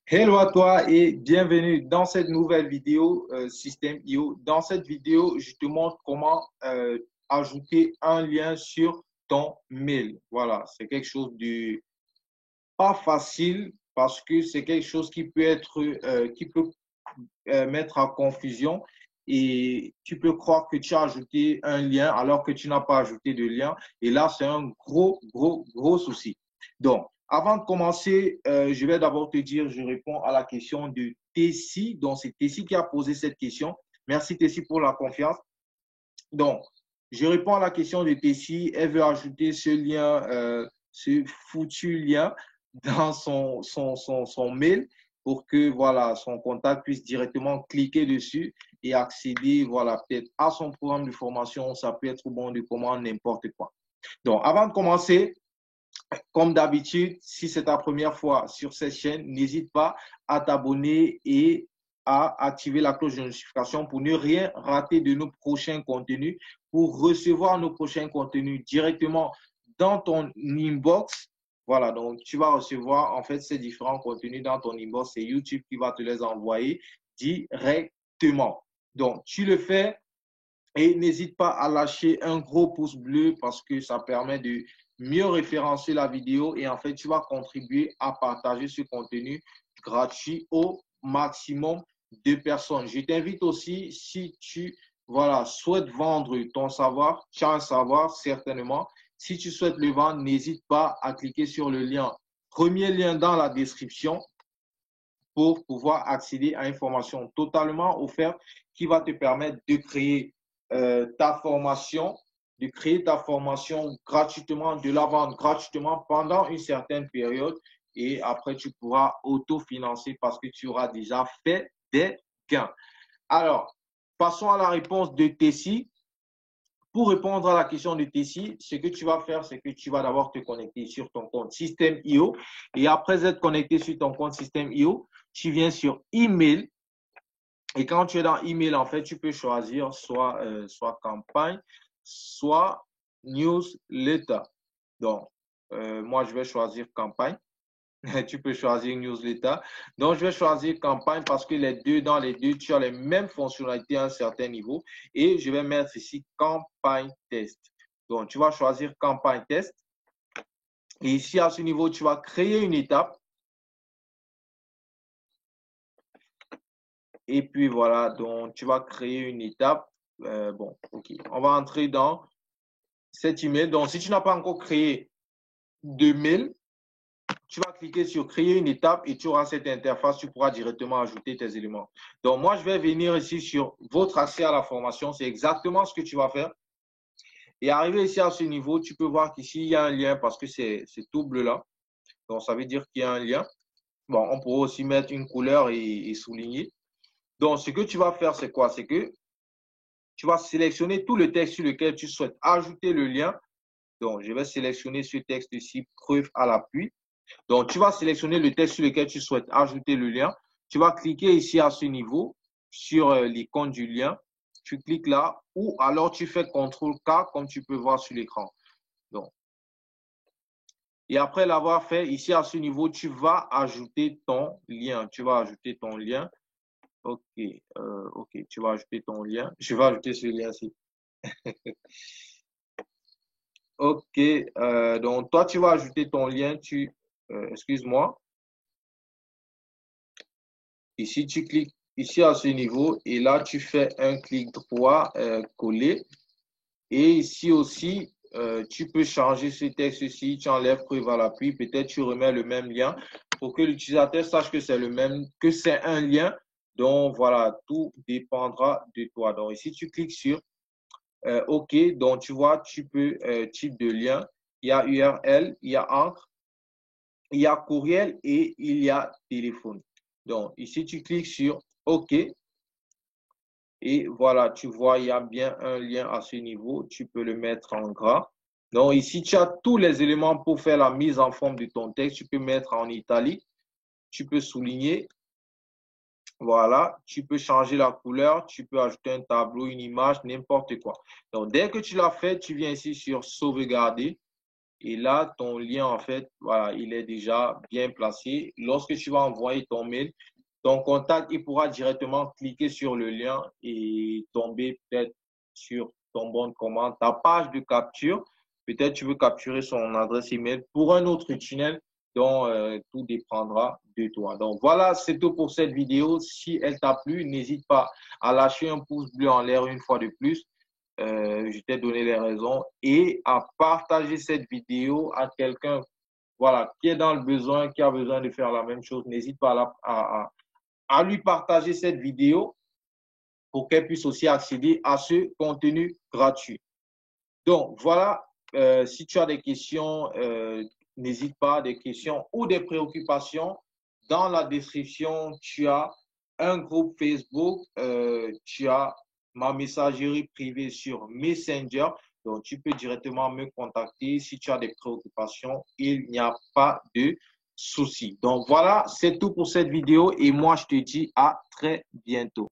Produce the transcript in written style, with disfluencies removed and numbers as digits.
Hello à toi et bienvenue dans cette nouvelle vidéo Système.io. Dans cette vidéo, je te montre comment ajouter un lien sur ton mail. Voilà, c'est quelque chose de pas facile parce que c'est quelque chose qui peut mettre en confusion et tu peux croire que tu as ajouté un lien alors que tu n'as pas ajouté de lien. Et là, c'est un gros souci. Donc, avant de commencer, je vais d'abord te dire, je réponds à la question de Tessie. Donc, c'est Tessie qui a posé cette question. Merci Tessie pour la confiance. Donc, je réponds à la question de Tessie. Elle veut ajouter ce lien, ce foutu lien dans son mail pour que voilà, son contact puisse directement cliquer dessus et accéder voilà, peut-être à son programme de formation. Ça peut être bon de commande, n'importe quoi. Donc, avant de commencer, comme d'habitude, si c'est ta première fois sur cette chaîne, n'hésite pas à t'abonner et à activer la cloche de notification pour ne rien rater de nos prochains contenus, pour recevoir nos prochains contenus directement dans ton inbox. Voilà, donc tu vas recevoir en fait ces différents contenus dans ton inbox. C'est YouTube qui va te les envoyer directement. Donc, tu le fais et n'hésite pas à lâcher un gros pouce bleu parce que ça permet de mieux référencer la vidéo et en fait, tu vas contribuer à partager ce contenu gratuit au maximum de personnes. Je t'invite aussi, si tu souhaites vendre ton savoir, tu as un savoir certainement. Si tu souhaites le vendre, n'hésite pas à cliquer sur le lien. Premier lien dans la description pour pouvoir accéder à une formation totalement offerte qui va te permettre de créer ta formation, de créer ta formation gratuitement, de la vendre gratuitement pendant une certaine période et après tu pourras autofinancer parce que tu auras déjà fait des gains. Alors, passons à la réponse de Tessie. Pour répondre à la question de Tessie, ce que tu vas faire, c'est que tu vas d'abord te connecter sur ton compte Système.io et après être connecté sur ton compte Système.io, tu viens sur email et quand tu es dans email, en fait, tu peux choisir soit campagne, soit newsletter. Donc, moi, je vais choisir campagne. Tu peux choisir newsletter. Donc, je vais choisir campagne parce que dans les deux, tu as les mêmes fonctionnalités à un certain niveau. Et je vais mettre ici campagne test. Donc, tu vas choisir campagne test. Et ici, à ce niveau, tu vas créer une étape. Et puis, voilà, donc tu vas créer une étape. Bon, OK. On va entrer dans cet email. Donc, si tu n'as pas encore créé de mail, tu vas cliquer sur créer une étape et tu auras cette interface, tu pourras directement ajouter tes éléments. Donc, moi, je vais venir ici sur votre accès à la formation. C'est exactement ce que tu vas faire. Et arrivé ici à ce niveau, tu peux voir qu'ici, il y a un lien parce que c'est tout bleu là. Donc, ça veut dire qu'il y a un lien. Bon, on pourrait aussi mettre une couleur et souligner. Donc, ce que tu vas faire, c'est quoi? C'est que tu vas sélectionner tout le texte sur lequel tu souhaites ajouter le lien. Donc, je vais sélectionner ce texte ici, preuve à l'appui. Donc, tu vas sélectionner le texte sur lequel tu souhaites ajouter le lien. Tu vas cliquer ici à ce niveau sur l'icône du lien. Tu cliques là ou alors tu fais CTRL-K comme tu peux voir sur l'écran. Donc, et après l'avoir fait, ici à ce niveau, tu vas ajouter ton lien. Tu vas ajouter ton lien. OK, OK, tu vas ajouter ton lien. Je vais ajouter ce lien-ci. OK, donc toi, tu vas ajouter ton lien. Excuse-moi. Ici, tu cliques ici à ce niveau et là, tu fais un clic droit, coller. Et ici aussi, tu peux changer ce texte-ci. Tu enlèves preuve à l'appui. Peut-être tu remets le même lien pour que l'utilisateur sache que c'est le même, que c'est un lien. Donc, voilà, tout dépendra de toi. Donc, ici, tu cliques sur OK. Donc, tu vois, tu peux, type de lien. Il y a URL, il y a encre, il y a courriel et il y a téléphone. Donc, ici, tu cliques sur OK. Et voilà, tu vois, il y a bien un lien à ce niveau. Tu peux le mettre en gras. Donc, ici, tu as tous les éléments pour faire la mise en forme de ton texte. Tu peux mettre en italique. Tu peux souligner. Voilà, tu peux changer la couleur. Tu peux ajouter un tableau, une image, n'importe quoi. Donc, dès que tu l'as fait, tu viens ici sur sauvegarder. Et là, ton lien, en fait, voilà, il est déjà bien placé. Lorsque tu vas envoyer ton mail, ton contact, il pourra directement cliquer sur le lien et tomber peut-être sur ton bon de commande, ta page de capture. Peut-être tu veux capturer son adresse email pour un autre tunnel dont tout dépendra de toi. Donc voilà, c'est tout pour cette vidéo. Si elle t'a plu, n'hésite pas à lâcher un pouce bleu en l'air une fois de plus. Je t'ai donné les raisons et à partager cette vidéo à quelqu'un voilà, qui est dans le besoin, qui a besoin de faire la même chose. N'hésite pas à lui partager cette vidéo pour qu'elle puisse aussi accéder à ce contenu gratuit. Donc, voilà, si tu as des questions, n'hésite pas, des questions ou des préoccupations. Dans la description, tu as un groupe Facebook, tu as ma messagerie privée sur Messenger. Donc, tu peux directement me contacter si tu as des préoccupations. Il n'y a pas de souci. Donc, voilà, c'est tout pour cette vidéo et moi, je te dis à très bientôt.